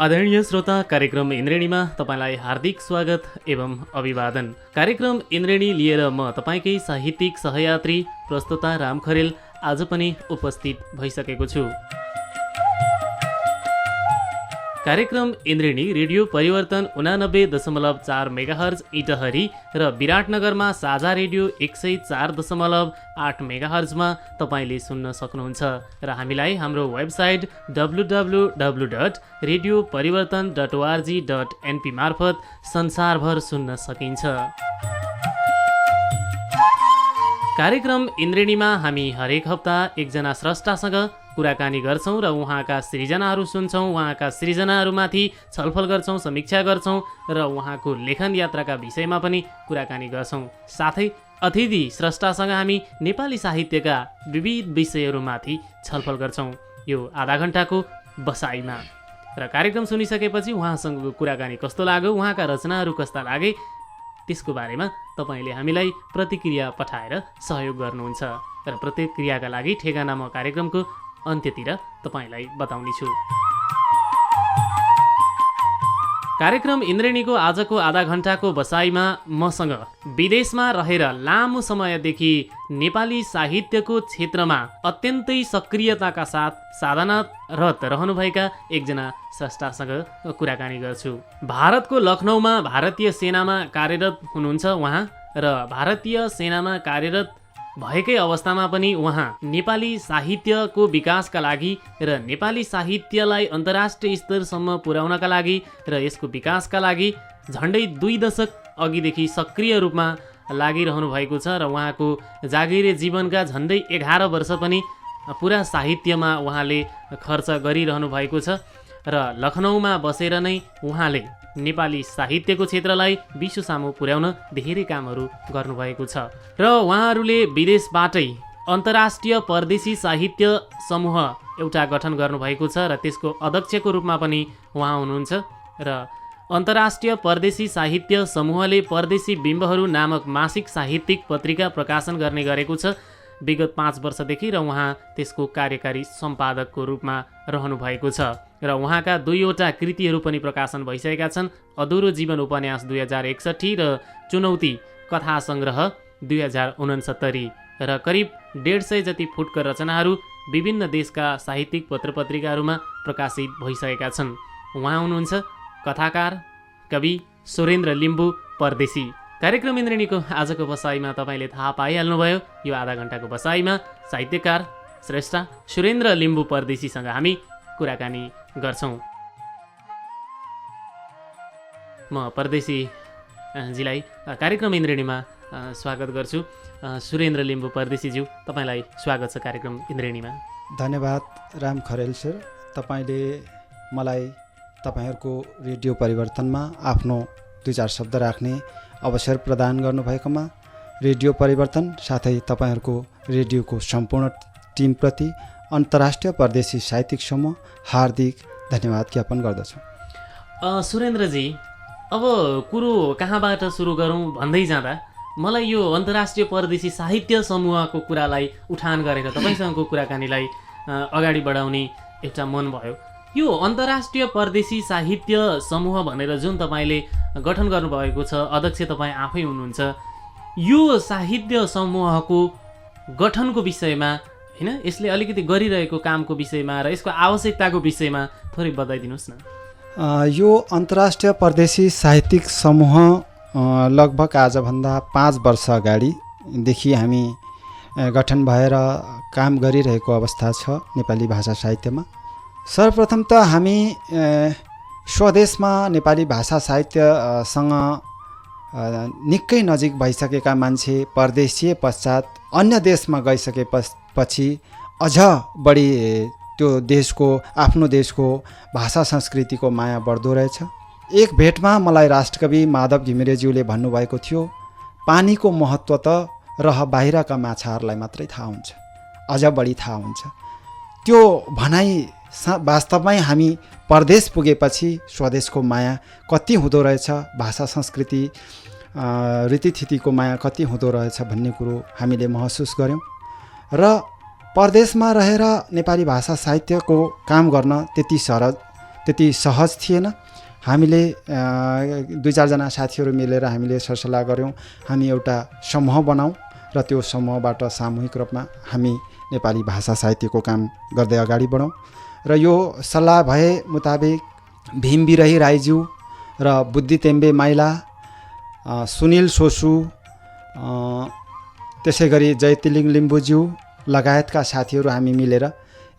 आदरणीय श्रोता, कार्यक्रम इन्द्रेणीमा तपाईँलाई हार्दिक स्वागत एवं अभिवादन। कार्यक्रम इन्द्रेणी लिएर म तपाईँकै साहित्यिक सहयात्री प्रस्तुता राम खरेल आज पनि उपस्थित भइसकेको छु। कार्यक्रम इन्द्रेणी रेडियो परिवर्तन 89.4 मेगाहर्ज इटहरी र विराटनगरमा साझा रेडियो 104.8 मेगाहर्जमा तपाईँले सुन्न सक्नुहुन्छ र हामीलाई हाम्रो वेबसाइट www.radioparivartan.org.np मार्फत संसारभर सुन्न सकिन्छ। कार्यक्रम इन्द्रेणीमा हामी हरेक हप्ता एकजना स्रष्टासँग कुराकानी गर्छौं र उहाँका सृजनाहरू सुन्छौं, उहाँका सृजनाहरूमाथि छलफल गर्छौं, समीक्षा गर्छौं र उहाँको लेखन यात्राका विषयमा पनि कुराकानी गर्छौं। साथै अतिथि स्रष्टासँग हामी नेपाली साहित्यका विविध विषयहरूमाथि छलफल गर्छौं यो आधा घण्टाको बसाइमा। र कार्यक्रम सुनिसकेपछि उहाँसँगको कुराकानी कस्तो लाग्यो, उहाँका रचनाहरू कस्ता लागे, त्यसको बारेमा तपाईँले हामीलाई प्रतिक्रिया पठाएर सहयोग गर्नुहुन्छ र प्रतिक्रियाका लागि ठेगाना म कार्यक्रमको अन्त्यतिर तपाईँलाई बताउनेछु। कार्यक्रम इन्द्रेणीको आजको आधा घण्टाको बसाइमा मसँग विदेशमा रहेर लामो समयदेखि नेपाली साहित्यको क्षेत्रमा अत्यन्तै सक्रियताका साथ साधनारत रहनुभएका एकजना स्रष्टासँग कुराकानी गर्छु। भारतको लखनऊमा भारतीय सेनामा कार्यरत हुनुहुन्छ उहाँ र भारतीय सेनामा कार्यरत भएकै अवस्थामा पनि उहाँ नेपाली साहित्यको विकासका लागि र नेपाली साहित्यलाई अन्तर्राष्ट्रिय स्तरसम्म पुर्याउनका लागि र यसको विकासका लागि झन्डै 2 दशक अघिदेखि सक्रिय रूपमा लागिरहनु भएको छ र उहाँको जागिरे जीवनका झन्डै 11 वर्ष पनि पुरा साहित्यमा उहाँले खर्च गरिरहनु भएको छ र लखनऊमा बसेर नै उहाँले नेपाली साहित्यको क्षेत्रलाई विश्व सामु पुर्याउन धेरै कामहरू गर्नुभएको छ र उहाँहरूले विदेशबाटै अन्तर्राष्ट्रिय परदेशी साहित्य समूह एउटा गठन गर्नुभएको छ र त्यसको अध्यक्षको रूपमा पनि उहाँ हुनुहुन्छ र अन्तर्राष्ट्रिय परदेशी साहित्य समूहले परदेशी बिम्बहरू नामक मासिक साहित्यिक पत्रिका प्रकाशन गर्ने गरेको छ विगत 5 वर्षदेखि र उहाँ त्यसको कार्यकारी सम्पादकको रूपमा रहनुभएको छ र उहाँका 2वटा कृतिहरू पनि प्रकाशन भइसकेका छन्। अधुरो जीवन उपन्यास 2061 र चुनौती कथा सङ्ग्रह 2069 र करिब 150 जति फुटकर रचनाहरू विभिन्न देशका साहित्यिक पत्रपत्रिकाहरूमा प्रकाशित भइसकेका छन्। उहाँ हुनुहुन्छ कथाकार कवि सुरेन्द्र लिम्बू परदेशी। कार्यक्रम इन्द्रेणीको आजको बसाइमा तपाईँले थाहा पाइहाल्नुभयो, यो आधा घण्टाको बसाइमा साहित्यकार श्रेष्ठ सुरेन्द्र लिम्बू परदेशीसँग हामी कुराकानी गर्छौं। म परदेशीजीलाई कार्यक्रम इन्द्रेणीमा स्वागत गर्छु। सुरेन्द्र लिम्बू परदेशीज्यू, तपाईँलाई स्वागत छ कार्यक्रम इन्द्रेणीमा। धन्यवाद राम खरेल सर, तपाईँले मलाई तपाईँहरूको रेडियो परिवर्तनमा आफ्नो 2-4 शब्द राख्ने अवसर प्रदान गर्नुभएकोमा रेडियो परिवर्तन साथै तपाईँहरूको रेडियोको सम्पूर्ण टिमप्रति अन्तर्राष्ट्रिय परदेशी साहित्यिक समूह हार्दिक धन्यवाद ज्ञापन गर्दछु। सुरेन्द्रजी, अब कुरो कहाँबाट सुरु गरौँ भन्दै जाँदा मलाई यो अन्तर्राष्ट्रिय परदेशी साहित्य समूहको कुरालाई उठान गरेर तपाईँसँगको कुराकानीलाई अगाडि बढाउने एउटा मन भयो। यो अन्तर्राष्ट्रिय परदेशी साहित्य समूह भनेर जुन तपाईँले गठन गर्नुभएको छ, अध्यक्ष तपाईँ आफै हुनुहुन्छ, यो साहित्य समूहको गठनको विषयमा हैन, यसले अलिकति गरिरहेको कामको विषयमा र यसको आवश्यकताको विषयमा थोरै बताइदिनुहोस् न। यो अन्तर्राष्ट्रिय परदेशी साहित्यिक समूह लगभग आजभन्दा 5 वर्ष अगाडिदेखि हामी गठन भएर काम गरिरहेको अवस्था छ नेपाली भाषा साहित्यमा। सर्वप्रथम त हामी स्वदेशमा नेपाली भाषा साहित्यसँग निकै नजिक भइसकेका मान्छे परदेशीय पश्चात अन्य देशमा गइसकेपछि अझ बढी त्यो देशको आफ्नो देशको भाषा संस्कृतिको माया बढ्दो रहेछ। एक भेटमा मलाई राष्ट्रकवि माधव घिमिरेज्यूले भन्नुभएको थियो, पानीको महत्त्व त बाहिरका माछाहरूलाई मात्रै थाहा हुन्छ, अझ बढी थाहा हुन्छ। त्यो भनाइ वास्तवमै हामी परदेश पुगेपछि स्वदेशको माया कति हुँदो रहेछ, भाषा संस्कृति रीतिथितिको माया कति हुँदो रहेछ भन्ने कुरो हामीले महसुस गऱ्यौँ र परदेशमा रहेर नेपाली भाषा साहित्यको काम गर्न त्यति त्यति सहज थिएन। हामीले 2-4जना साथीहरू मिलेर हामीले सरसल्लाह गऱ्यौँ, हामी एउटा समूह बनाऊँ र त्यो समूहबाट सामूहिक रूपमा हामी नेपाली भाषा साहित्यको काम गर्दै अगाडि बढौँ। र यो सल्लाह भए मुताबिक भीम बिरही राईज्यू र बुद्धि तेम्बे माइला, सुनिल सोसु, त्यसै गरी जयतिलिङ लिम्बुज्यू लगायतका साथीहरू हामी मिलेर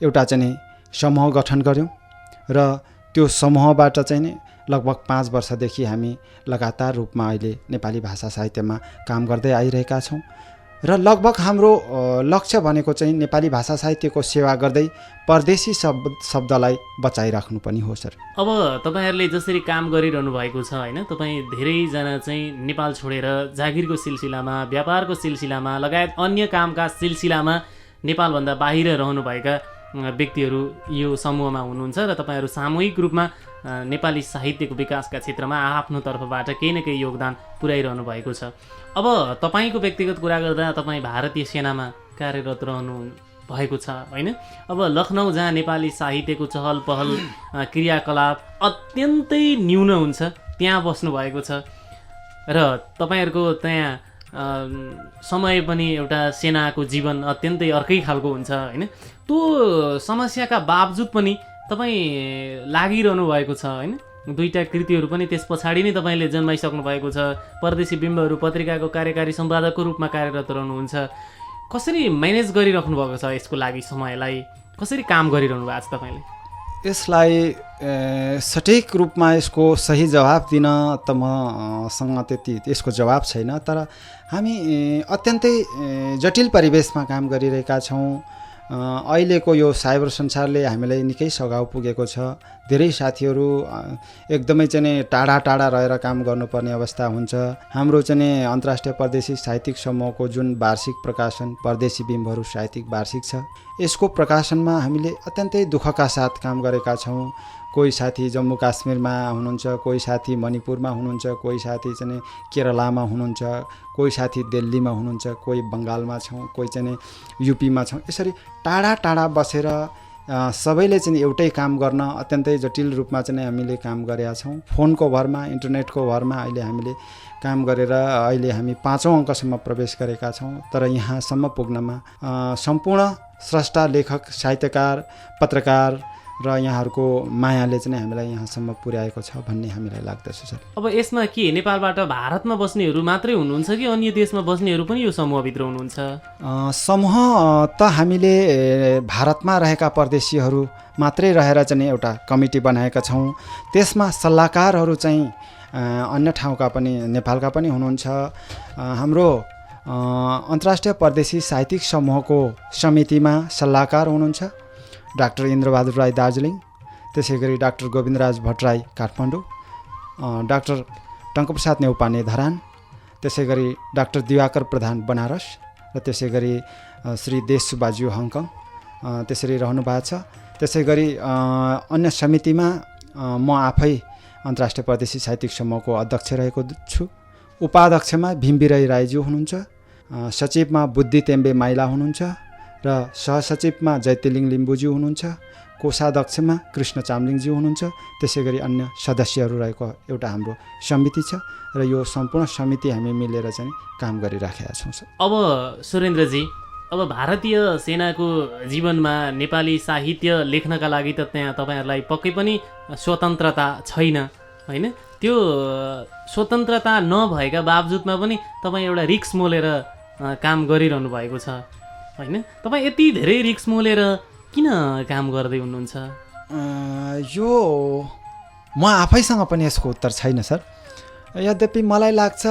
एउटा चाहिँ समूह गठन गऱ्यौँ र त्यो समूहबाट चाहिँ लगभग 5 वर्षदेखि हामी लगातार रूपमा अहिले नेपाली भाषा साहित्यमा काम गर्दै आइरहेका छौँ र लगभग हाम्रो लक्ष्य भनेको चाहिँ नेपाली भाषा साहित्यको सेवा गर्दै परदेशी शब्दलाई बचाइराख्नु पनि हो सर। अब तपाईँहरूले जसरी काम गरिरहनु भएको छ होइन, तपाईँ धेरैजना चाहिँ नेपाल छोडेर जागिरको सिलसिलामा, व्यापारको सिलसिलामा लगायत अन्य कामका सिलसिलामा नेपालभन्दा बाहिर रहनुभएका व्यक्तिहरू यो समूहमा हुनुहुन्छ र तपाईँहरू सामूहिक रूपमा नेपाली साहित्यको विकासका क्षेत्रमा आफ्नो तर्फबाट केही न केही योगदान पुर्याइरहनु भएको छ। अब तपाईँको व्यक्तिगत कुरा गर्दा तपाईँ भारतीय सेनामा कार्यरत रहनु भएको छ होइन। अब लखनऊ जहाँ नेपाली साहित्यको चहल पहल क्रियाकलाप अत्यन्तै न्यून हुन्छ त्यहाँ बस्नु भएको छ र तपाईँहरूको त्यहाँ समय पनि एउटा सेनाको जीवन अत्यन्तै अर्कै खालको हुन्छ होइन। त्यो समस्याका बावजुद पनि तपाईँ लागिरहनु भएको छ होइन। 2टा कृतिहरू पनि त्यस पछाडि नै तपाईँले जन्माइसक्नु भएको छ। परदेशी बिम्बहरू पत्रिकाको कार्यकारी सम्पादकको रूपमा कार्यरत रहनुहुन्छ। कसरी म्यानेज गरिराख्नु भएको छ यसको लागि समयलाई, कसरी काम गरिरहनु भएको छ तपाईँले? यसलाई सठिक रूपमा यसको सही जवाब दिन त मसँग त्यति यसको जवाब छैन, तर हामी अत्यन्तै जटिल परिवेशमा काम गरिरहेका छौँ। अहिलेको यो साइबर संसारले हामीलाई निकै सघाउ पुगेको छ। धेरै साथीहरू एकदमै चाहिँ टाढा टाढा रहेर काम गर्नुपर्ने अवस्था हुन्छ। हाम्रो चाहिँ अन्तर्राष्ट्रिय परदेशी साहित्यिक समूहको जुन वार्षिक प्रकाशन परदेशी बिम्बहरू साहित्यिक वार्षिक छ, यसको प्रकाशनमा हामीले अत्यन्तै दुःखका साथ काम गरेका छौँ। कोही साथी जम्मू काश्मीरमा हुनुहुन्छ, कोही साथी मणिपुरमा हुनुहुन्छ, कोही साथी चाहिँ केरलामा हुनुहुन्छ, कोही साथी दिल्लीमा हुनुहुन्छ, कोही बङ्गालमा छौँ, कोही चाहिँ युपीमा छौँ। यसरी टाढा टाढा बसेर सबैले चाहिँ एउटै काम गर्न अत्यन्तै जटिल रूपमा चाहिँ हामीले काम गरेका छौँ। फोनको भरमा, इन्टरनेटको भरमा अहिले हामीले काम गरेर अहिले हामी 5औं अङ्कसम्म प्रवेश गरेका छौँ। तर यहाँसम्म पुग्नमा सम्पूर्ण स्रष्टा, लेखक, साहित्यकार, पत्रकार र यहाँहरूको मायाले चाहिँ हामीलाई यहाँसम्म पुर्याएको छ भन्ने हामीलाई लाग्दछ सर। अब यसमा के नेपालबाट भारतमा बस्नेहरू मात्रै हुनुहुन्छ कि अन्य देशमा बस्नेहरू पनि यो समूहभित्र हुनुहुन्छ? समूह त हामीले भारतमा रहेका परदेशीहरू मात्रै रहेर चाहिँ एउटा कमिटी बनाएका छौँ। त्यसमा सल्लाहकारहरू चाहिँ अन्य ठाउँका पनि नेपालका पनि हुनुहुन्छ। हाम्रो अन्तर्राष्ट्रिय परदेशी साहित्यिक समूहको समितिमा सल्लाहकार हुनुहुन्छ डाक्टर इन्द्रबहादुर राई दार्जिलिङ, त्यसै गरी डाक्टर गोविन्दराज भट्टराई काठमाडौँ, डाक्टर टङ्कप्रसाद नेउपाने धरान, त्यसै गरी डाक्टर दिवाकर प्रधान बनारस र त्यसै गरी श्री देश सुब्बाज्यू हङकङ त्यसरी रहनु भएको छ। त्यसै गरी अन्य समितिमा म आफै अन्तर्राष्ट्रिय परदेशी साहित्यिक समूहको अध्यक्ष रहेको छु। उपाध्यक्षमा भीम बिरही राईज्यू हुनुहुन्छ, सचिवमा बुद्धि तेम्बे माइला हुनुहुन्छ र सहसचिवमा जयतिलिङ लिम्बुज्यू हुनुहुन्छ, कोषाध्यक्षमा कृष्ण चामलिङज्यू हुनुहुन्छ। त्यसै गरी अन्य सदस्यहरू रहेको एउटा हाम्रो समिति छ र यो सम्पूर्ण समिति हामी मिलेर चाहिँ काम गरिराखेका छौँ सर। अब सुरेन्द्रजी, अब भारतीय सेनाको जीवनमा नेपाली साहित्य लेख्नका लागि त त्यहाँ तपाईँहरूलाई पक्कै पनि स्वतन्त्रता छैन होइन। त्यो स्वतन्त्रता नभएका बावजुदमा पनि तपाईँ एउटा रिक्स मोलेर काम गरिरहनु भएको छ होइन। तपाईँ यति धेरै रिक्स मोलेर किन काम गर्दै हुनुहुन्छ? यो म आफैसँग पनि यसको उत्तर छैन सर। यद्यपि मलाई लाग्छ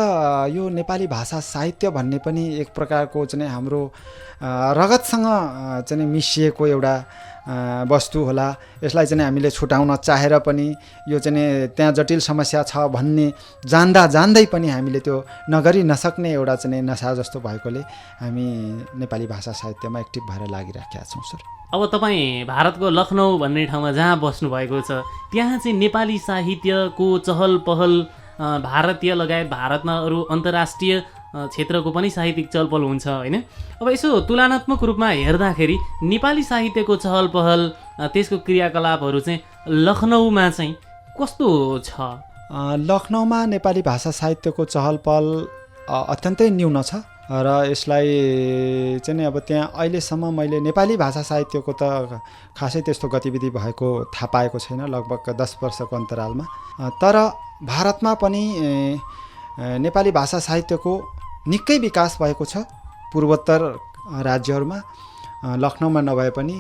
यो नेपाली भाषा साहित्य भन्ने पनि एक प्रकारको चाहिँ हाम्रो रगतसँग चाहिँ मिसिएको एउटा वस्तु होला। यसलाई चाहिँ हामीले छुटाउन चाहेर पनि यो चाहिँ त्यहाँ जटिल समस्या छ भन्ने जान्दै पनि हामीले त्यो नगरी नसक्ने एउटा चाहिँ नशा जस्तो भएकोले हामी नेपाली भाषा साहित्यमा एक्टिभ भएर लागिराखेका छौँ सर। अब तपाईँ भारतको लखनऊ भन्ने ठाउँमा जहाँ बस्नुभएको छ त्यहाँ चाहिँ नेपाली साहित्यको चहल पहल भारतीय लगायत भारतमा अरू अन्तर्राष्ट्रिय क्षेत्रको पनि साहित्यिक चहलपहल हुन्छ होइन। अब यसो तुलनात्मक रूपमा हेर्दाखेरि नेपाली साहित्यको चहल पहल त्यसको क्रियाकलापहरू चाहिँ लखनऊमा चाहिँ कस्तो छ? लखनऊमा नेपाली भाषा साहित्यको चहल पहल अत्यन्तै न्यून छ र यसलाई चाहिँ नि अब त्यहाँ अहिलेसम्म मैले नेपाली भाषा साहित्यको त खासै त्यस्तो गतिविधि भएको थाहा पाएको छैन, लगभग 10 वर्षको अन्तरालमा। तर भारतमा पनि नेपाली भाषा साहित्यको निकै विकास भएको छ पूर्वोत्तर राज्यहरूमा। लखनऊमा नभए पनि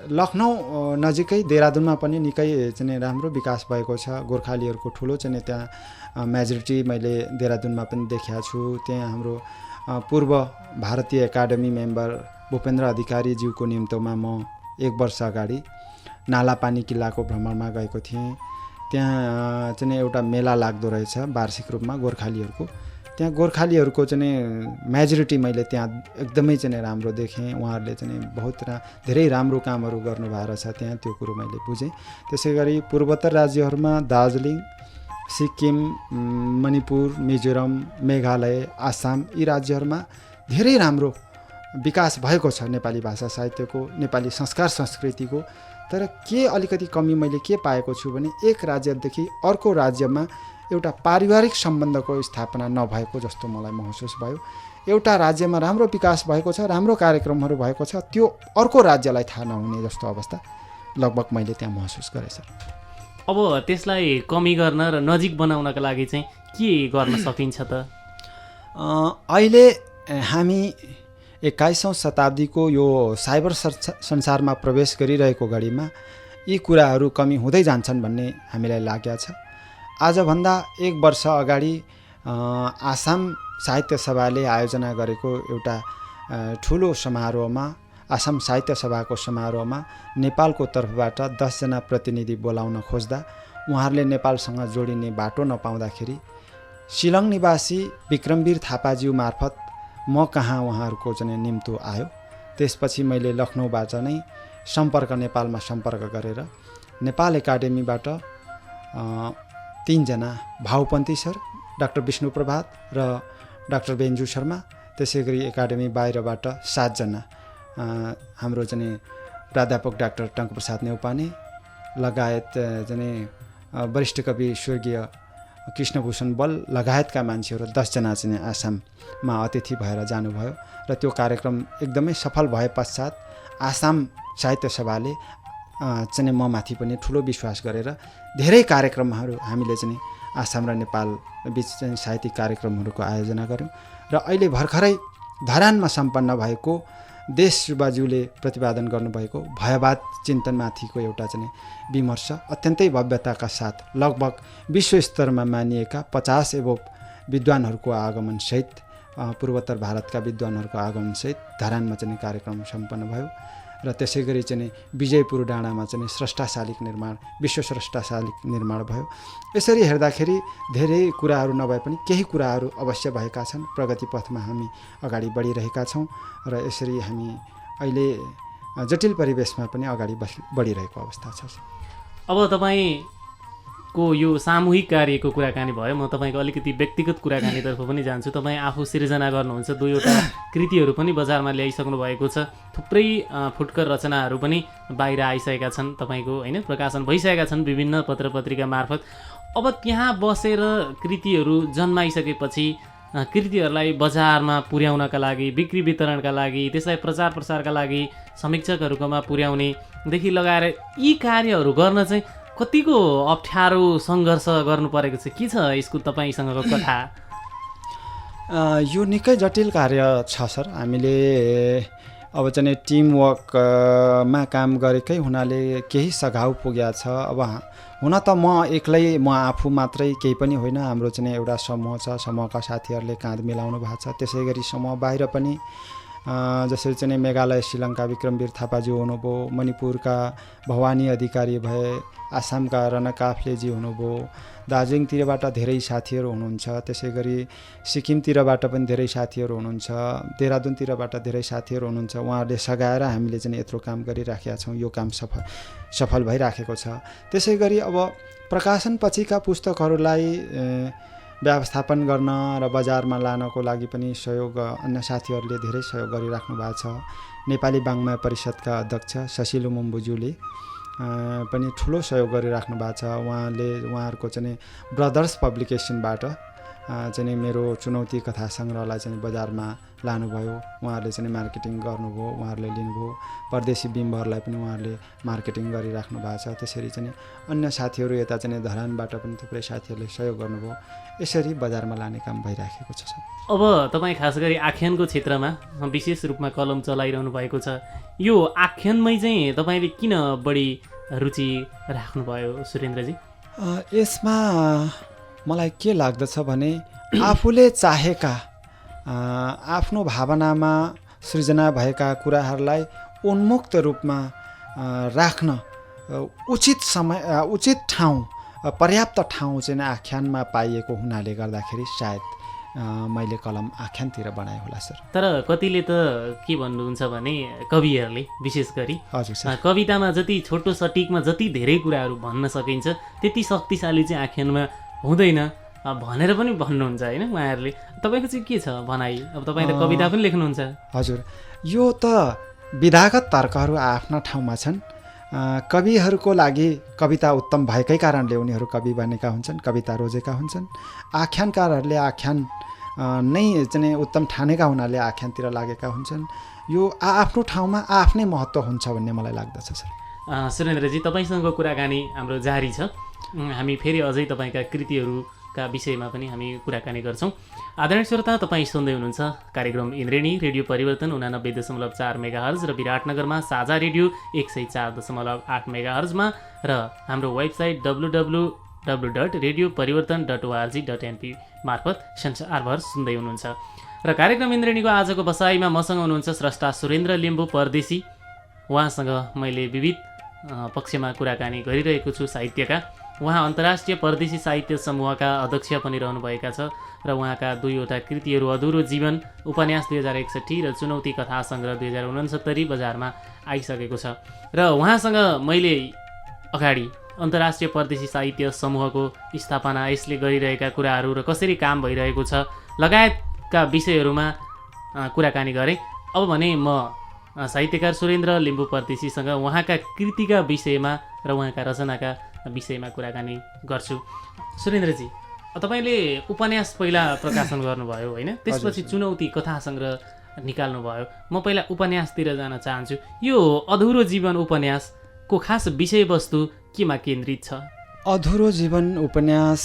लखनऊ नजिकै देहरादुनमा पनि निकै चाहिँ राम्रो विकास भएको छ। गोर्खालीहरूको ठुलो चाहिँ त्यहाँ मेजोरिटी मैले देहरादुनमा पनि देखेको छु। त्यहाँ हाम्रो पूर्व भारतीय एकाडेमी मेम्बर भूपेन्द्र अधिकारीज्यूको निम्तोमा म 1 वर्ष अगाडि नालापानी किल्लाको भ्रमणमा गएको थिएँ। त्यहाँ चाहिँ एउटा मेला लाग्दो रहेछ वार्षिक रूपमा गोर्खालीहरूको। त्यहाँ गोर्खालीहरूको चाहिँ मेजोरिटी मैले त्यहाँ एकदमै चाहिँ राम्रो देखेँ। उहाँहरूले चाहिँ बहुत धेरै राम्रो कामहरू गर्नुभएको रहेछ त्यहाँ, त्यो कुरो मैले बुझेँ। त्यसै गरी पूर्वोत्तर राज्यहरूमा दार्जिलिङ, सिक्किम, मणिपुर, मिजोरम, मेघालय, आसाम यी राज्यहरूमा धेरै राम्रो विकास भएको छ नेपाली भाषा साहित्यको, नेपाली संस्कार संस्कृतिको। तर के अलिकति कमी मैले के पाएको छु भने एक राज्यदेखि अर्को राज्यमा एउटा पारिवारिक सम्बन्धको स्थापना नभएको जस्तो मलाई महसुस भयो। एउटा राज्यमा राम्रो विकास भएको छ, राम्रो कार्यक्रमहरू भएको छ, त्यो अर्को राज्यलाई थाहा नहुने जस्तो अवस्था लगभग मैले त्यहाँ महसुस गरेँ सर। अब त्यसलाई कमी गर्न र नजिक बनाउनका लागि चाहिँ के गर्न सकिन्छ त? अहिले हामी 21औं शताब्दीको यो साइबर संसारमा प्रवेश गरिरहेको घडीमा यी कुराहरू कमी हुँदै जान्छन् भन्ने हामीलाई लागेको छ। आजभन्दा 1 वर्ष अगाडि आसाम साहित्य सभाले आयोजना गरेको एउटा ठुलो समारोहमा, आसाम साहित्य सभाको समारोहमा नेपालको तर्फबाट 10 जना प्रतिनिधि बोलाउन खोज्दा उहाँहरूले नेपालसँग जोडिने बाटो नपाउँदाखेरि शिलङ निवासी विक्रमवीर थापाज्यू मार्फत म कहाँ उहाँहरूको चाहिँ निम्तो आयो। त्यसपछि मैले लखनऊबाट नै नेपालमा सम्पर्क गरेर नेपाल एकाडेमीबाट 3 जना भाउपन्ती सर, डाक्टर विष्णु प्रभात र डाक्टर बेन्जु शर्मा, त्यसै गरी एकाडेमी बाहिरबाट 7 जना हाम्रो चाहिँ प्राध्यापक डाक्टर टङ्कप्रसाद नेउपाने लगायत चाहिँ वरिष्ठ कवि स्वर्गीय कृष्णभूषण बल लगायतका मान्छेहरू 10 जना चाहिँ आसाममा अतिथि भएर जानुभयो र त्यो कार्यक्रम एकदमै सफल भए पश्चात आसाम साहित्य सभाले चाहिँ म माथि पनि ठुलो विश्वास गरेर धेरै कार्यक्रमहरू हामीले चाहिँ आसाम र नेपाल बीच चाहिँ साहित्यिक कार्यक्रमहरूको आयोजना गऱ्यौँ। र अहिले भर्खरै धरानमा सम्पन्न भएको देश युवाज्यूले प्रतिपादन गर्नुभएको भयवाद चिन्तनमाथिको एउटा चाहिँ विमर्श अत्यन्तै भव्यताका साथ लगभग विश्व स्तरमा मानिएका 50 एवं विद्वानहरूको आगमनसहित, पूर्वोत्तर भारतका विद्वानहरूको आगमनसहित धरानमा चाहिँ कार्यक्रम सम्पन्न भयो। र त्यसै गरी चाहिँ विजयपुर डाँडामा चाहिँ स्रष्टा शालिग निर्माण, विश्व स्रष्टा शालिग निर्माण भयो। यसरी हेर्दाखेरि धेरै कुराहरू नभए पनि केही कुराहरू अवश्य भएका छन्। प्रगति पथमा हामी अगाडि बढिरहेका छौँ र यसरी हामी अहिले जटिल परिवेशमा पनि अगाडि बढिरहेको अवस्था छ। अब तपाईँको यो सामूहिक कार्यको कुराकानी भयो, म तपाईँको अलिकति व्यक्तिगत कुराकानीतर्फ पनि जान्छु। तपाईँ आफू सिर्जना गर्नुहुन्छ, 2वटा कृतिहरू पनि बजारमा ल्याइसक्नु भएको छ, थुप्रै फुटकर रचनाहरू पनि बाहिर आइसकेका छन् तपाईँको, होइन, प्रकाशन भइसकेका छन् विभिन्न पत्र पत्रिका मार्फत। अब त्यहाँ बसेर कृतिहरू जन्माइसकेपछि कृतिहरूलाई बजारमा पुर्याउनका लागि, बिक्री वितरणका लागि, त्यसलाई प्रचार प्रसारका लागि समीक्षकहरूकोमा पुर्याउनेदेखि लगाएर यी कार्यहरू गर्न चाहिँ कतिको अप्ठ्यारो सङ्घर्ष गर्नु परेको छ? के छ यसको तपाईँसँगको कथा? यो निकै जटिल कार्य छ सर। हामीले अब चाहिँ टिमवर्कमा काम गरेकै हुनाले केही सघाउ पुगेको छ। अब हुन त म आफू मात्रै केही पनि होइन, हाम्रो चाहिँ एउटा समूह छ, समूहका साथीहरूले काँध मिलाउनु भएको छ। त्यसै गरी समूह बाहिर पनि जसरी चाहिँ मेघालय शिलङका विक्रमवीर थापाज्यू हुनुभयो, मणिपुरका भवानी अधिकारी भए, आसामका रन काफ्लेजी हुनुभयो, दार्जिलिङतिरबाट धेरै साथीहरू हुनुहुन्छ, त्यसै गरी सिक्किमतिरबाट पनि धेरै साथीहरू हुनुहुन्छ, देहरादुनतिरबाट धेरै साथीहरू हुनुहुन्छ। उहाँहरूले सघाएर हामीले चाहिँ यत्रो काम गरिराखेका छौँ, यो काम सफल भइराखेको छ। त्यसै गरी अब प्रकाशन पछिका पुस्तकहरूलाई व्यवस्थापन गर्न र बजारमा लानको लागि पनि सहयोग अन्य साथीहरूले धेरै सहयोग गरिराख्नु भएको छ। नेपाली वाङ्मय परिषदका अध्यक्ष ससिलो मुम्बुज्यूले पनि ठुलो सहयोग गरिराख्नु भएको छ। उहाँहरूको चाहिँ ब्रदर्स पब्लिकेसनबाट चाहिँ मेरो चुनौती कथा सङ्ग्रहलाई चाहिँ बजारमा लानुभयो। उहाँहरूले चाहिँ मार्केटिङ गर्नुभयो, उहाँहरूले लिनुभयो। परदेशी बिम्बहरूलाई पनि उहाँहरूले मार्केटिङ गरिराख्नु भएको छ। त्यसरी चाहिँ अन्य साथीहरू यता चाहिँ धरानबाट पनि थुप्रै साथीहरूले सहयोग गर्नुभयो। यसरी बजारमा लाने काम भइराखेको छ। अब तपाईँ खास गरी आख्यानको क्षेत्रमा विशेष रूपमा कलम चलाइरहनु भएको छ। यो आख्यानमै चाहिँ तपाईँले किन बढी रुचि राख्नुभयो सुरेन्द्रजी? यसमा मलाई के लाग्दछ भने आफूले चाहेका आफ्नो भावनामा सृजना भएका कुराहरूलाई उन्मुक्त रूपमा राख्न उचित समय, उचित ठाउँ, पर्याप्त ठाउँ चाहिँ आख्यानमा पाइएको हुनाले गर्दाखेरि सायद मैले कलम आख्यानतिर बनाएँ होला सर। तर कतिले त के भन्नुहुन्छ भने कविहरूले विशेष गरी हजुर सर, कवितामा जति छोटो सटिकमा जति धेरै कुराहरू भन्न सकिन्छ त्यति शक्तिशाली चाहिँ आख्यानमा हुँदैन भनेर पनि भन्नुहुन्छ होइन उहाँहरूले। तपाईँको चाहिँ के छ भनाइ? अब तपाईँ त कविता पनि लेख्नुहुन्छ। हजुर, यो त विधागत तर्कहरू आफ्ना ठाउँमा छन्। कविहरूको लागि कविता उत्तम भएकै कारणले उनीहरू कवि बनेका हुन्छन्, कविता रोजेका हुन्छन्। आख्यानकारहरूले आख्यान नै चाहिँ उत्तम ठानेका हुनाले आख्यानतिर लागेका हुन्छन्। यो आफ्नो ठाउँमा आफ्नै महत्त्व हुन्छ भन्ने मलाई लाग्दछ सर। सुरेन्द्रजी, तपाईँसँग कुराकानी हाम्रो जारी छ। हामी फेरि अझै तपाईँका कृतिहरूका विषयमा पनि हामी कुराकानी गर्छौँ। आदरणीय श्रोता, तपाईँ सुन्दै हुनुहुन्छ कार्यक्रम इन्द्रेणी, रेडियो परिवर्तन 89.4 मेगाहर्ज र विराटनगरमा साझा रेडियो 104.8 मेगाहर्जमा र हाम्रो वेबसाइट www.radioparivartan.org.np मार्फत संसारभर सुन्दै हुनुहुन्छ। र कार्यक्रम इन्द्रेणीको आजको बसाइमा मसँग हुनुहुन्छ स्रष्टा सुरेन्द्र लिम्बू परदेशी। उहाँसँग मैले विविध पक्षमा कुराकानी गरिरहेको छु साहित्यका। उहाँ अन्तर्राष्ट्रिय परदेशी साहित्य समूहका अध्यक्ष पनि रहनुभएका छ र उहाँका दुईवटा कृतिहरू अधुरो जीवन उपन्यास 2061 र चुनौती कथा सङ्ग्रह 2069 बजारमा आइसकेको छ। र उहाँसँग मैले अगाडि अन्तर्राष्ट्रिय परदेशी साहित्य समूहको स्थापना, यसले गरिरहेका कुराहरू र कसरी काम भइरहेको छ लगायतका विषयहरूमा कुराकानी गरेँ। अब भने म साहित्यकार सुरेन्द्र लिम्बू परदेशीसँग उहाँका कृतिका विषयमा र उहाँका रचनाका विषयमा कुराकानी गर्छु। सुरेन्द्रजी, तपाईँले उपन्यास पहिला प्रकाशन गर्नुभयो होइन, त्यसपछि चुनौती कथा सङ्ग्रह निकाल्नुभयो। म पहिला उपन्यासतिर जान चाहन्छु। यो अधुरो जीवन उपन्यासको खास विषयवस्तु केमा केन्द्रित छ? अधुरो जीवन उपन्यास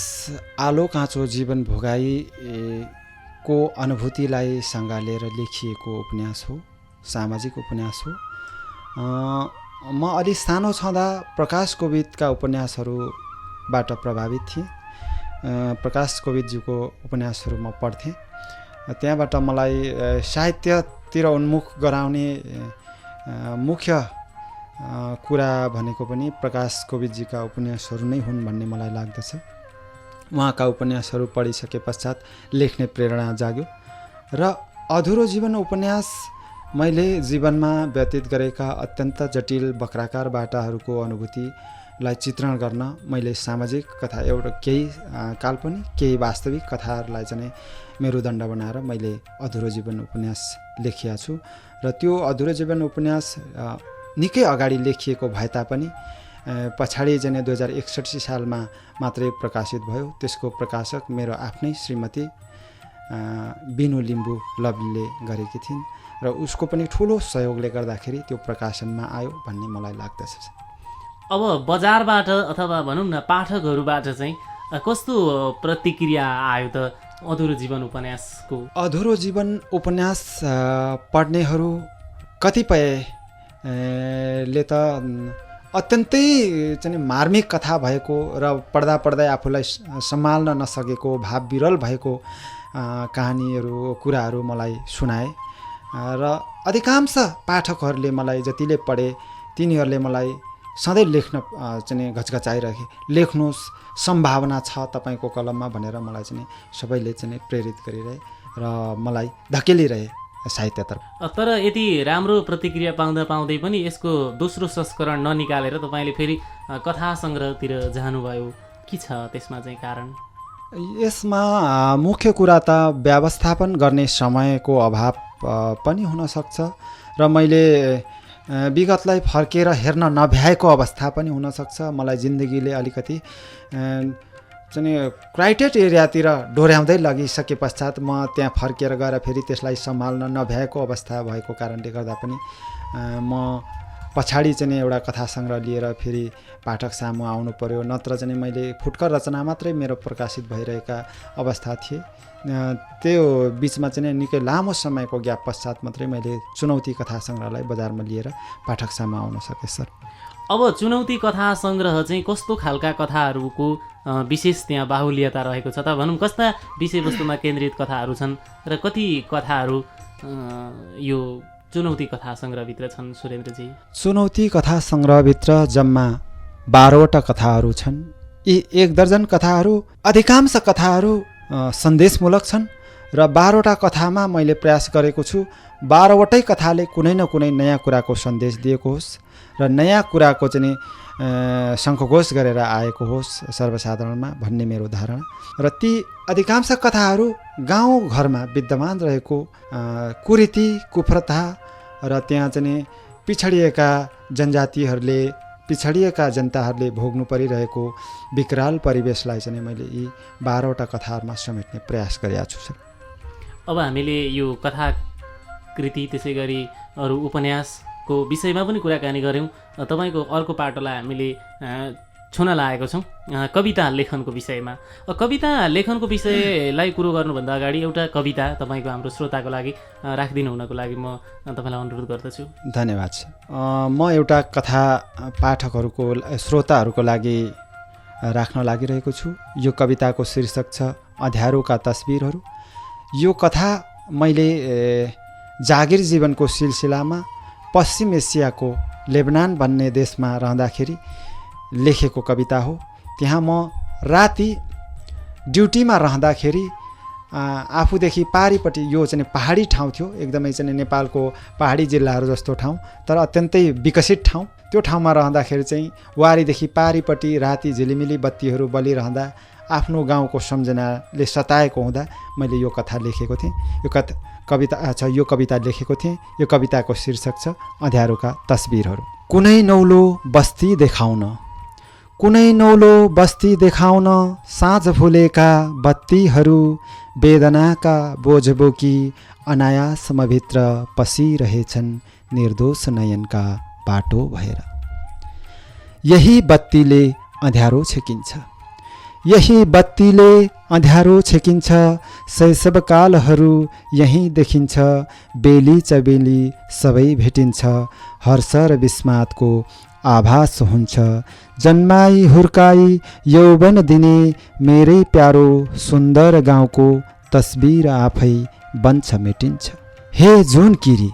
आलो काँचो जीवन भोगाई को अनुभूतिलाई सँगालेर लेखिएको उपन्यास हो, सामाजिक उपन्यास हो। म अलि सानो छँदा प्रकाश कोविदका उपन्यासहरूबाट प्रभावित थिएँ। प्रकाश कोविदज्यूको उपन्यासहरू म पढ्थेँ। त्यहाँबाट मलाई साहित्यतिर उन्मुख गराउने मुख्य कुरा भनेको पनि प्रकाश कोविदजीका उपन्यासहरू नै हुन् भन्ने मलाई लाग्दछ। उहाँका उपन्यासहरू पढिसके पश्चात लेख्ने प्रेरणा जाग्यो र अधुरो जीवन उपन्यास मैले जीवनमा व्यतीत गरेका अत्यन्त जटिल वक्राकार बाटाहरूको अनुभूतिलाई चित्रण गर्न मैले सामाजिक कथा, एउटा केही काल्पनिक केही वास्तविक कथाहरूलाई चाहिँ मेरुदण्ड बनाएर मैले अधुरो जीवन उपन्यास लेखिया छु। र त्यो अधुरो जीवन उपन्यास निकै अगाडि लेखिएको भए तापनि पछाडि चाहिँ 2061 सालमा मात्रै प्रकाशित भयो। त्यसको प्रकाशक मेरो आफ्नै श्रीमती बिनु लिम्बू लवलीले गरेकी थिइन् र उसको पनि ठुलो सहयोगले गर्दाखेरि त्यो प्रकाशनमा आयो भन्ने मलाई लाग्दछ। अब बजारबाट अथवा भनौँ न पाठकहरूबाट चाहिँ कस्तो प्रतिक्रिया आयो त अधुरो जीवन उपन्यासको? अधुरो जीवन उपन्यास पढ्नेहरू कतिपयले त अत्यन्तै चाहिँ मार्मिक कथा भएको र पढ्दा पढ्दै आफूलाई सम्हाल्न नसकेको भाव विरल भएको कहानीहरू, कुराहरू मलाई सुनाए र अधिकांश पाठकहरूले मलाई जतिले पढे तिनीहरूले मलाई सधैँ लेख्न चाहिँ घचघचाइरहे, लेख्नुहोस्, सम्भावना छ तपाईँको कलममा भनेर मलाई चाहिँ सबैले चाहिँ प्रेरित गरिरहे र मलाई धकेलिरहे साहित्यतर्फ। तर यति राम्रो प्रतिक्रिया पाउँदा पाउँदै पनि यसको दोस्रो संस्करण ननिकालेर तपाईँले फेरि कथा सङ्ग्रहतिर जानुभयो, के छ त्यसमा चाहिँ कारण? यसमा मुख्य कुरा त व्यवस्थापन गर्ने समयको अभाव पनि हुनसक्छ र मैले विगतलाई फर्केर हेर्न नभ्याएको अवस्था पनि हुनसक्छ। मलाई जिन्दगीले अलिकति चाहिँ क्राइटेड एरियातिर डोर्याउँदै लगिसके पश्चात म त्यहाँ फर्केर गएर फेरि त्यसलाई सम्हाल्न नभ्याएको अवस्था भएको कारणले गर्दा पनि म पछाडि चाहिँ एउटा कथा सङ्ग्रह लिएर फेरि पाठक सामु आउनु पर्यो। नत्र चाहिँ मैले फुटकर रचना मात्रै मेरो प्रकाशित भइरहेका अवस्था थिए। त्यो बिचमा चाहिँ निकै लामो समयको ग्याप पश्चात मात्रै मैले चुनौती कथा सङ्ग्रहलाई बजारमा लिएर पाठक सामु आउन सकेँ सर। अब चुनौती कथा सङ्ग्रह चाहिँ कस्तो खालका कथाहरूको विशेष त्यहाँ बाहुल्यता रहेको छ त भनौँ, कस्ता विषयवस्तुमा केन्द्रित कथाहरू छन् र कति कथाहरू यो चुनौती कथा सङ्ग्रहभित्र छन् सुरेन्द्रजी? चुनौती कथा सङ्ग्रहभित्र जम्मा 12वटा कथाहरू छन्। यी 1 दर्जन कथाहरू, अधिकांश कथाहरू सन्देशमूलक छन् र 12वटा कथामा मैले प्रयास गरेको छु 12वटै कथाले कुनै न कुनै नयाँ कुराको सन्देश दिएको होस् र नयाँ कुराको चाहिँ शङ्खघोष गरेर आएको होस् सर्वसाधारणमा भन्ने मेरो धारणा। र ती अधिकांश कथाहरू गाउँघरमा विद्यमान रहेको कुरीति कुप्रथा र त्यहाँ चाहिँ पिछडिएका जनजातिहरूले, पिछडिएका जनताहरूले भोग्नु परिरहेको विकराल परिवेशलाई चाहिँ मैले यी 12वटा कथाहरूमा समेट्ने प्रयास गरेका छु सर। अब हामीले यो कथाकृति त्यसै गरी अरू उपन्यासको विषयमा पनि कुराकानी गऱ्यौँ। तपाईँको अर्को पाटोलाई हामीले छुन लागेको छौँ कविता लेखनको विषयमा। कविता लेखनको विषयलाई कुरो गर्नुभन्दा अगाडि एउटा कविता तपाईँको हाम्रो श्रोताको लागि राखिदिनु हुनको लागि म तपाईँलाई अनुरोध गर्दछु। धन्यवाद सर। म एउटा कथा पाठकहरूको, श्रोताहरूको लागि राख्न लागिरहेको छु। यो कविताको शीर्षक छ अँध्यारोका तस्बिरहरू। यो कथा मैले जागिर जीवनको सिलसिलामा पश्चिम एसियाको लेबनान भन्ने देशमा रहँदाखेरि लेखेको कविता हो। त्यहाँ म राति ड्युटीमा रहँदाखेरि आफूदेखि पारिपट्टि, यो चाहिँ पहाडी ठाउँ थियो, एकदमै चाहिँ नेपालको पहाडी जिल्लाहरू जस्तो ठाउँ तर अत्यन्तै विकसित ठाउँ। त्यो ठाउँमा रहँदाखेरि चाहिँ वारीदेखि पारिपट्टि राति झिलिमिली बत्तीहरू बलिरहँदा आफ्नो गाउँको सम्झनाले सताएको हुँदा मैले यो कथा लेखेको थिएँ। यो कविता लेखेको थिएँ। यो कविताको शीर्षक छ अँध्यारोका तस्बिरहरू। कुनै नौलो बस्ती देखाउन, कुनै नौलो बस्ती देखाउन साँझ फुलेका बत्तीहरू वेदनाका बोझ बोकी अनायासमभित्र पसिरहेछन् निर्दोष नयनका बाटो भएर। यही बत्तीले अँध्यारो छेकिन्छ, यही बत्तीले अँध्यारो छेकिन्छ। शैशवकालहरू यहीँ देखिन्छ, बेली चबेली सबै भेटिन्छ। हर्ष र विस्मातको आभास हुन्छ, जन्माई हुर्काई यौवन दिने मेरै प्यारो सुन्दर गाउँको तस्बिर आफै बन्छ मेटिन्छ। हे जुनकिरी,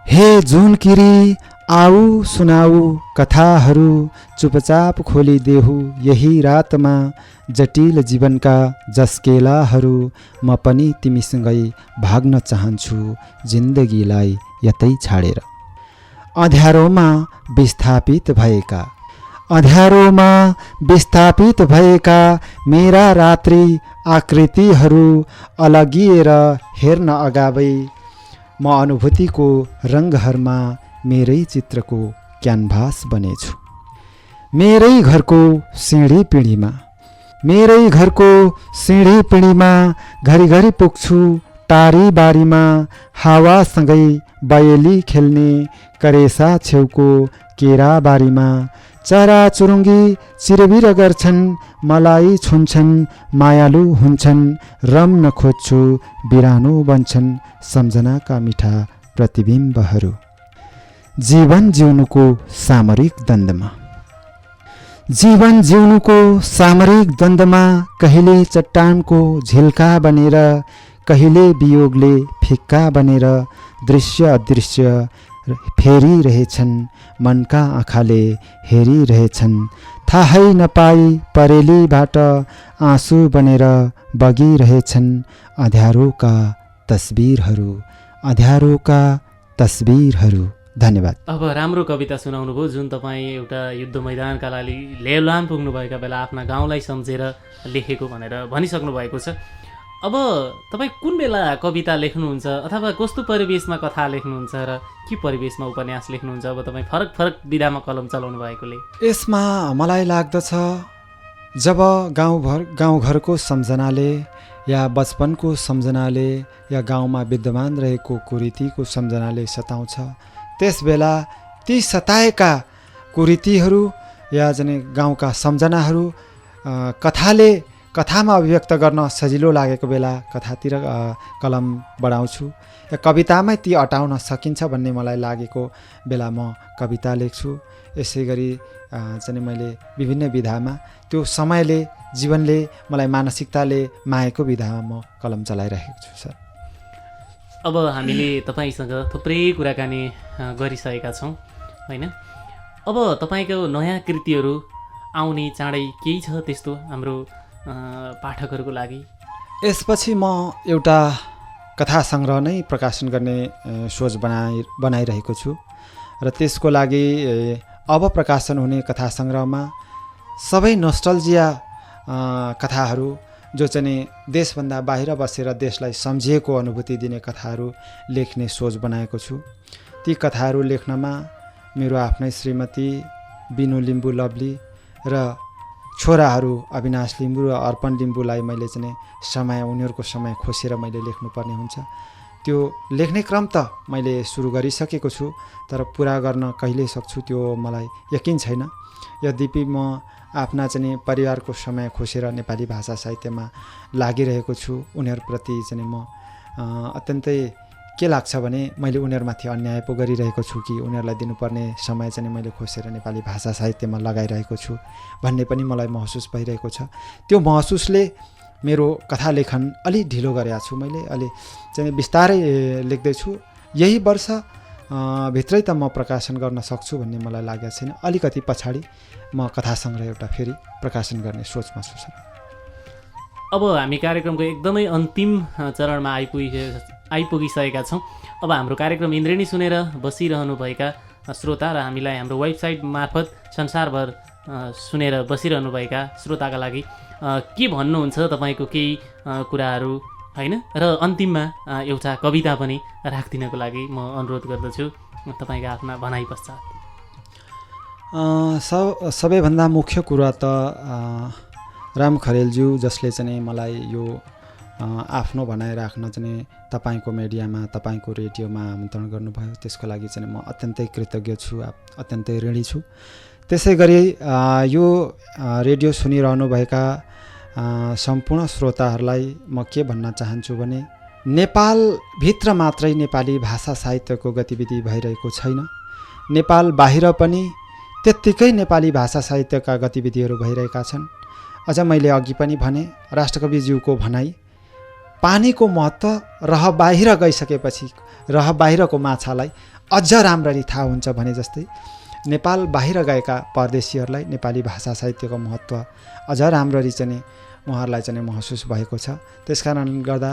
हे जुनकिरी आऊ सुनाऊ कथाहरू, चुपचाप खोलिदेऊ यही रातमा जटिल जीवनका जस्केलाहरू। म पनि तिमीसँगै भाग्न चाहन्छु जिन्दगीलाई यतै छाडेर। अँध्यारोमा विस्थापित भएका, अँध्यारोमा विस्थापित भएका मेरा रात्रि आकृतिहरू अलगिएर हेर्न अगावै म अनुभूतिको रङ्गहरूमा मेरै चित्रको क्यानभास बनेछु। मेरै घरको सिँढी पिँढीमा, मेरै घरको सिँढी पिँढीमा घरिघरि पुग्छु टारी बारीमा। हावासँगै बयली खेल्ने करेसा छेउको केरा बारीमा। चराचुरुङ्गी चिरबिर गर्छन्, मलाई छुन्छन्, मायालु हुन्छन्। रम्न खोज्छु बिरानो बन्छन् सम्झनाका मिठा प्रतिबिम्बहरू। जीवन जिउनुको सामरिक द्वन्द्वमा, जीवन जिउनुको सामरिक द्वन्द्वमा कहिले चट्टानको झिल्का बनेर, कहिले वियोगले फिक्का बनेर दृश्य अदृश्य फेरिरहेछन्। मनका आँखाले हेरिरहेछन्, थाहै नपाई परेलीबाट आँसु बनेर बगिरहेछन्। अँध्यारोका तस्बिरहरू, अँध्यारोका तस्बिरहरू, धन्यवाद। अब राम्रो कविता सुनाउनु भयो जुन तपाईँ एउटा युद्ध मैदानका लागि लेउलाम पुग्नुभएका बेला आफ्ना गाउँलाई सम्झेर लेखेको भनेर भनिसक्नु भएको छ। अब तपाईँ कुन बेला कविता लेख्नुहुन्छ अथवा कस्तो परिवेशमा कथा लेख्नुहुन्छ र के परिवेशमा उपन्यास लेख्नुहुन्छ? अब तपाईँ फरक फरक विधामा कलम चलाउनु भएकोले यसमा मलाई लाग्दछ जब गाउँघरको सम्झनाले या बचपनको सम्झनाले या गाउँमा विद्यमान रहेको कुरीतिको सम्झनाले सताउँछ, त्यसबेला ती सताएका कुरीतिहरू या जने गाउँका सम्झनाहरू कथामा अभिव्यक्त गर्न सजिलो लागेको बेला कथातिर कलम बढाउँछु या कवितामै ती अटाउन सकिन्छ भन्ने मलाई लागेको बेला म कविता लेख्छु। यसै गरी चाहिँ मैले विभिन्न विधामा त्यो समयले जीवनले मलाई मानसिकताले मागेको विधामा म कलम चलाइरहेको छु सर। अब हामीले तपाईँसँग थुप्रै कुराकानी गरिसकेका छौँ होइन? अब तपाईँको नयाँ कृतिहरू आउने चाँडै केही छ त्यस्तो हाम्रो पाठकहरूको लागि? यसपछि म एउटा कथा सङ्ग्रह नै प्रकाशन गर्ने सोच बनाइरहेको छु र त्यसको लागि अब प्रकाशन हुने कथा सङ्ग्रहमा सबै नोस्टल्जिया कथाहरू जो चाहिँ देशभन्दा बाहिर बसेर देशलाई सम्झिएको अनुभूति दिने कथाहरू लेख्ने सोच बनाएको छु। ती कथाहरू लेख्नमा मेरो आफ्नै श्रीमती बिनु लिम्बू लवली र छोराहरू अविनाश लिम्बू र अर्पण लिम्बूलाई मैले चाहिँ उनीहरूको समय खोसेर मैले लेख्नुपर्ने हुन्छ। त्यो लेख्ने क्रम त मैले सुरु गरिसकेको छु, तर पुरा गर्न कहिले सक्छु त्यो मलाई यकिन छैन। यद्यपि म आफ्ना चाहिँ परिवारको समय खोसेर नेपाली भाषा साहित्यमा लागिरहेको छु। उनीहरूप्रति चाहिँ म अत्यन्तै के लाग्छ भने मैले उनीहरूमाथि अन्याय पो गरिरहेको छु कि उनीहरूलाई दिनुपर्ने समय चाहिँ मैले खोसेर नेपाली भाषा साहित्यमा लगाइरहेको छु भन्ने पनि मलाई महसुस भइरहेको छ। त्यो महसुसले मेरो कथा लेखन अलि ढिलो गरेको छु। मैले अलि चाहिँ बिस्तारै लेख्दैछु। यही वर्ष भित्रै त म प्रकाशन गर्न सक्छु भन्ने मलाई लागेको छैन। अलिकति पछाडि म कथा सङ्ग्रह एउटा फेरि प्रकाशन गर्ने सोचमा छु सर। अब हामी कार्यक्रमको एकदमै अन्तिम चरणमा आइपुगिसकेका छौँ। अब हाम्रो कार्यक्रम इन्द्रेणी सुनेर बसिरहनुभएका श्रोता र हामीलाई हाम्रो वेबसाइट मार्फत संसारभर सुनेर बसिरहनुभएका श्रोताका लागि के भन्नुहुन्छ तपाईँको केही कुराहरू होइन? र अन्तिममा एउटा कविता पनि राखिदिनको लागि म अनुरोध गर्दछु तपाईँका आफ्ना भनाइ पश्चात। सबैभन्दा मुख्य कुरा त राम खरेलज्यू जसले चाहिँ मलाई यो आफ्नो भनाइ राख्न चाहिँ तपाईँको मिडियामा तपाईँको रेडियोमा आमन्त्रण गर्नुभयो, त्यसको लागि चाहिँ म अत्यन्तै कृतज्ञ छु, अत्यन्तै ऋणी छु। त्यसै गरी यो रेडियो सुनिरहनुभएका सम्पूर्ण श्रोताहरूलाई म के भन्न चाहन्छु भने नेपालभित्र मात्रै नेपाली भाषा साहित्यको गतिविधि भइरहेको छैन, नेपाल बाहिर पनि त्यत्तिकै नेपाली भाषा साहित्यका गतिविधिहरू भइरहेका छन्। अझ मैले अघि पनि भने राष्ट्रकविज्यूको भनाइ पानीको महत्त्व रह बाहिर गइसकेपछि रह बाहिरको माछालाई अझ राम्ररी थाहा हुन्छ भने जस्तै नेपाल बाहिर गएका परदेशीहरूलाई नेपाली भाषा साहित्यको महत्त्व अझ राम्ररी चाहिँ उहाँहरूलाई चाहिँ महसुस भएको छ। त्यसकारण गर्दा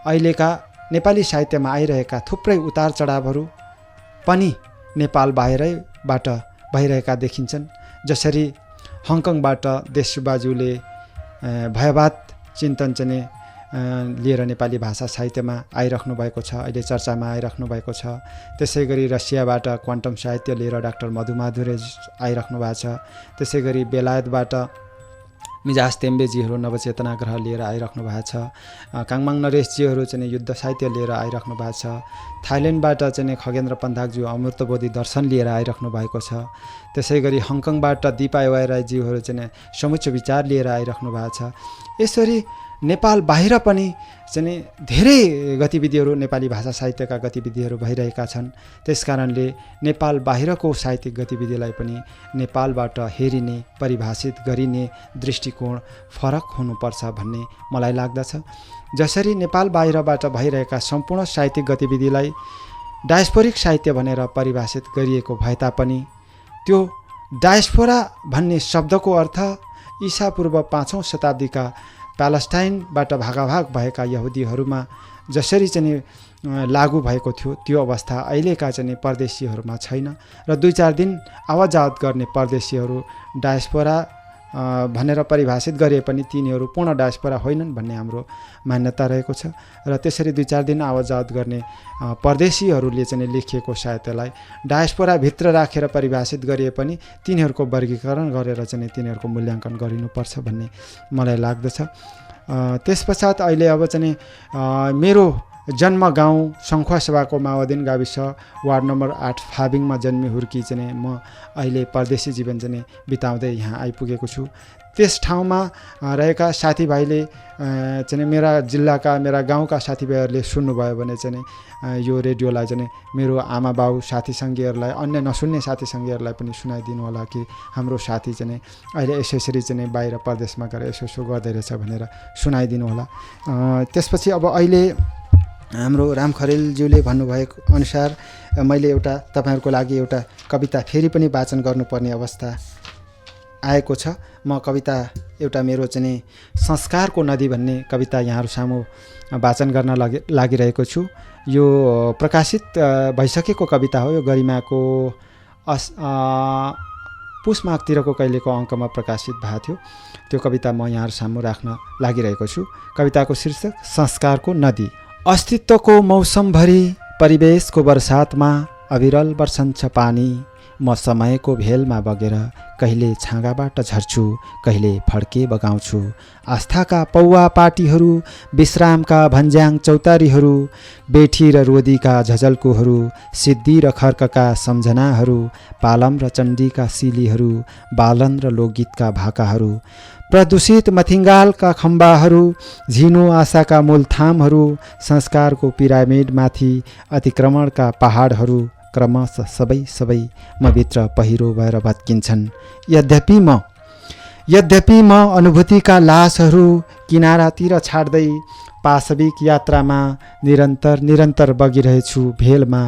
अहिलेका नेपाली साहित्यमा आइरहेका थुप्रै उतार चढावहरू पनि नेपाल बाहिरैबाट भइरहेका देखिन्छन्। जसरी हङकङबाट देशबाजुले भयवाद चिन्तन चाहिँ लिएर नेपाली भाषा साहित्यमा आइराख्नु भएको छ, अहिले चर्चामा आइराख्नु भएको छ। त्यसै गरी रसियाबाट क्वान्टम साहित्य लिएर डाक्टर मधुमाधुरे आइराख्नु भएको छ। त्यसै गरी बेलायतबाट मिजाज तेम्बेजीहरू नवचेतना ग्रह लिएर आइराख्नु भएको छ। काङमाङ नरेशजीहरू चाहिँ युद्ध साहित्य लिएर आइराख्नु भएको छ। थाइल्यान्डबाट चाहिँ खगेन्द्र पन्थाकज्यू अमृतबोधी दर्शन लिएर आइराख्नु भएको छ। त्यसै गरी हङकङबाट दिपा राईज्यूहरू चाहिँ समुच्च विचार लिएर आइराख्नु भएको छ। यसरी नेपाल बाहिर पनि चाहिँ धेरै गतिविधिहरू नेपाली भाषा साहित्यका गतिविधिहरू भइरहेका छन्। त्यसकारणले नेपाल बाहिरको साहित्यिक गतिविधिलाई पनि नेपालबाट हेरिने परिभाषित गरिने दृष्टिकोण फरक हुनुपर्छ भन्ने मलाई लाग्दछ। जसरी नेपाल बाहिरबाट भइरहेका सम्पूर्ण साहित्यिक गतिविधिलाई डायस्पोरिक साहित्य भनेर परिभाषित गरिएको भए तापनि त्यो डायस्पोरा भन्ने शब्दको अर्थ ईसापूर्व 5औं शताब्दीका प्यालेस्टाइनबाट भागाभाग भएका यहुदीहरूमा जसरी चाहिँ लागू भएको थियो त्यो अवस्था अहिलेका चाहिँ परदेशीहरूमा छैन र 2-4 दिन आवत जावत गर्ने परदेशीहरू डायस्पोरा भनेर परिभाषित गरिए पनि तिनीहरू पूर्ण डायस्पोरा होइनन् भन्ने हाम्रो मान्यता रहेको छ र त्यसरी 2-4 दिन आवत जावत गर्ने परदेशीहरूले चाहिँ लेखिएको साहित्यलाई डायस्पोराभित्र राखेर परिभाषित गरिए पनि तिनीहरूको वर्गीकरण गरेर चाहिँ तिनीहरूको मूल्याङ्कन गरिनुपर्छ भन्ने मलाई लाग्दछ। त्यसपश्चात अहिले अब चाहिँ मेरो जन्म गाउँ सङ्खुवासभाको माओवादीन गाविस वार्ड नम्बर 8 फाबिङमा जन्मी हुर्की चाहिँ म अहिले परदेशी जीवन चाहिँ बिताउँदै यहाँ आइपुगेको छु। त्यस ठाउँमा रहेका साथीभाइले चाहिँ मेरा जिल्लाका मेरा गाउँका साथीभाइहरूले सुन्नुभयो भने चाहिँ यो रेडियोलाई चाहिँ मेरो आमा बाउ साथी सङ्गीहरूलाई अन्य नसुन्ने साथी सङ्गीहरूलाई पनि सुनाइदिनु होला कि हाम्रो साथी चाहिँ अहिले यसरी चाहिँ बाहिर परदेशमा गएर यसो गर्दै रहेछ भनेर सुनाइदिनु होला। त्यसपछि अब अहिले हाम्रो राम खरेलज्यूले भन्नुभएको अनुसार मैले एउटा तपाईँहरूको लागि एउटा कविता फेरि पनि वाचन गर्नुपर्ने अवस्था आएको छ। म कविता एउटा मेरो चाहिँ संस्कारको नदी भन्ने कविता यहाँहरू सामु वाचन गर्न लागिरहेको छु। यो प्रकाशित भइसकेको कविता हो। यो गरिमाको पुष माघतिरको कहिलेको अङ्कमा प्रकाशित भएको थियो। त्यो कविता म यहाँहरू सामु राख्न लागिरहेको छु। कविताको शीर्षक संस्कारको नदी। अस्तित्वको मौसमभरि परिवेशको बर्सातमा अविरल बर्सन्छ पानी। म समयको भेलमा बगेर कहिले छाँगाबाट झर्छु, कहिले फड्के बगाउँछु। आस्थाका पौवा पाटीहरू, विश्रामका भन्ज्याङ चौतारीहरू, बेठी र रोदीका झझल्कुहरू, सिद्धि र खर्कका सम्झनाहरू, पालम र चण्डीका सिलीहरू, बालन र लोकगीतका भाकाहरू, प्रदूषित मथिङ्गालका खम्बाहरू, झिनो आशाका मूलथामहरू, संस्कारको पिरामिडमाथि अतिक्रमणका पहाडहरू क्रमशः सबै म भित्र पहिरो भएर भत्किन्छन्। यद्यपि म अनुभूतिका लासहरू किनारातिर छाड्दै पाशविक यात्रामा निरन्तर बगिरहेछु भेलमा।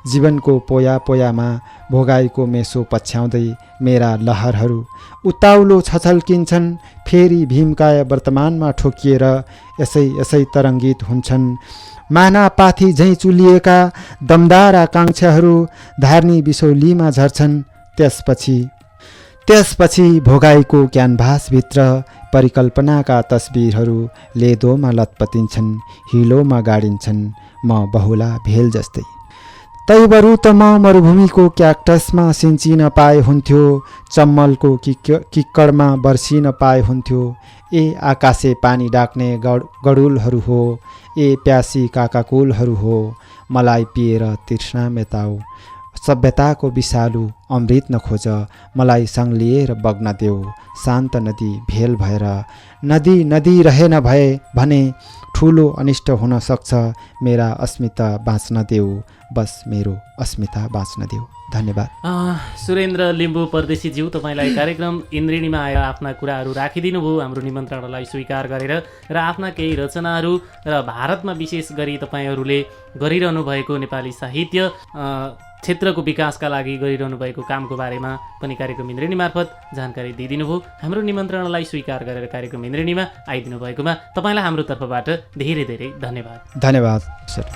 जीवनको पोयामा भोगाईको मेसो पछ्याउँदै मेरा लहरहरू उताउलो छछल्किन्छन्। फेरि भीमकाय वर्तमानमा ठोकिएर यसै तरङ्गित हुन्छन्। मानापाथी झैँ चुलिएका दमदार आकाङ्क्षाहरू धार्नी बिसौलीमा झर्छन्। त्यसपछि भोगाईको क्यानभासभित्र परिकल्पनाका तस्बिरहरू लेदोमा लतपतिन्छन्, हिलोमा गाडिन्छन्। म बहुला भेल जस्तै। तै बरु त म मरुभूमिको क्याक्टसमा सिन्चिन पाए हुन्थ्यो, चम्मलको किक्कडमा बर्सिन पाए हुन्थ्यो। ए आकाशे पानी डाक्ने गडुलहरू हो, ए प्यासी काकाकुलहरू हो। मलाई पिएर तृष्णा मेटाऊ, सभ्यताको विषालु अमृत नखोज। मलाई सँग लिएर बग्न देऊ, शान्त नदी भेल भएर। नदी रहेन भए भने ठुलो अनिष्ट हुन सक्छ। मेरा अस्मिता बाँच्न देऊ, बस मेरो अस्मिता बाँच्न देऊ। धन्यवाद। सुरेन्द्र लिम्बू परदेशीज्यू, तपाईँलाई कार्यक्रम इन्द्रेणीमा आएर आफ्ना कुराहरू राखिदिनु भयो हाम्रो निमन्त्रणालाई स्वीकार गरेर, र आफ्ना केही रचनाहरू र भारतमा विशेष गरी तपाईँहरूले गरिरहनु भएको नेपाली साहित्य क्षेत्रको विकासका लागि गरिरहनु भएको कामको बारेमा पनि कार्यक्रम इन्द्रेणी मार्फत जानकारी दिइदिनु भयो। हाम्रो निमन्त्रणालाई स्वीकार गरेर कार्यक्रम इन्द्रेणीमा आइदिनु भएकोमा तपाईँलाई हाम्रो तर्फबाट धेरै धेरै धन्यवाद। धन्यवाद सर।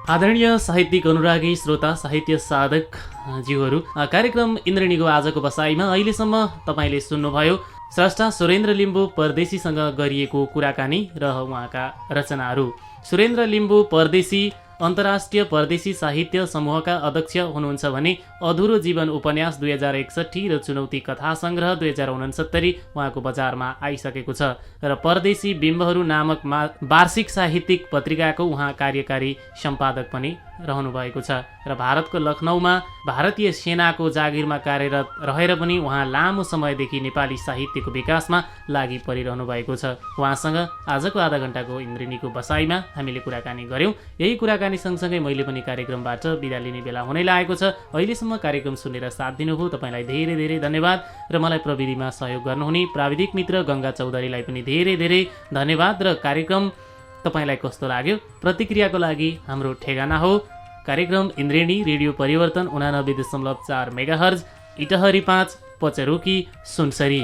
आदरणीय साहित्यिक अनुरागी श्रोता, साहित्य साधक ज्यूहरू, कार्यक्रम इन्द्रेणीको आजको बसाइमा अहिलेसम्म तपाईँले सुन्नुभयो स्रष्टा सुरेन्द्र लिम्बू परदेशीसँग गरिएको कुराकानी र उहाँका रचनाहरू। सुरेन्द्र लिम्बू परदेशी अन्तर्राष्ट्रिय परदेशी साहित्य समूहका अध्यक्ष हुनुहुन्छ भने अधुरो जीवन उपन्यास 2061 र चुनौती कथा सङ्ग्रह 2069 उहाँको बजारमा आइसकेको छ र परदेशी बिम्बहरू नामक वार्षिक साहित्यिक पत्रिकाको उहाँ कार्यकारी सम्पादक पनि रहनु भएको छ र भारतको लखनऊमा भारतीय सेनाको जागिरमा कार्यरत रहेर पनि उहाँ लामो समयदेखि नेपाली साहित्यको विकासमा लागि परिरहनु भएको छ। उहाँसँग आजको आधा घण्टाको इन्द्रेणीको बसाइमा हामीले कुराकानी गऱ्यौँ। यही कुराकानी सँगसँगै मैले पनि कार्यक्रमबाट बिदा लिने बेला हुनै लागेको छ। अहिलेसम्म कार्यक्रम सुनेर साथ दिनुभयो तपाईँलाई धेरै धेरै धन्यवाद र मलाई प्रविधिमा सहयोग गर्नुहुने प्राविधिक मित्र गङ्गा चौधरीलाई पनि धेरै धेरै धन्यवाद। र कार्यक्रम तपाईँलाई कस्तो लाग्यो प्रतिक्रियाको लागि हाम्रो ठेगाना हो कार्यक्रम इन्द्रेणी रेडियो परिवर्तन 89.4 मेगाहर्ज, इटहरी 5, पचरुकी, सुनसरी।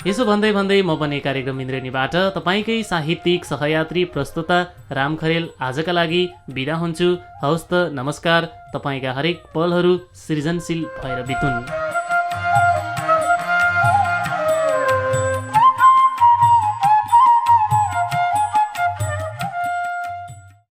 यसो भन्दै भन्दै म पनि कार्यक्रम इन्द्रेणीबाट तपाईँकै साहित्यिक सहयात्री प्रस्तुता राम खरेल आजका लागि बिदा हुन्छु। हवस् त, नमस्कार। तपाईँका हरेक पलहरू सृजनशील भएर बितुन्।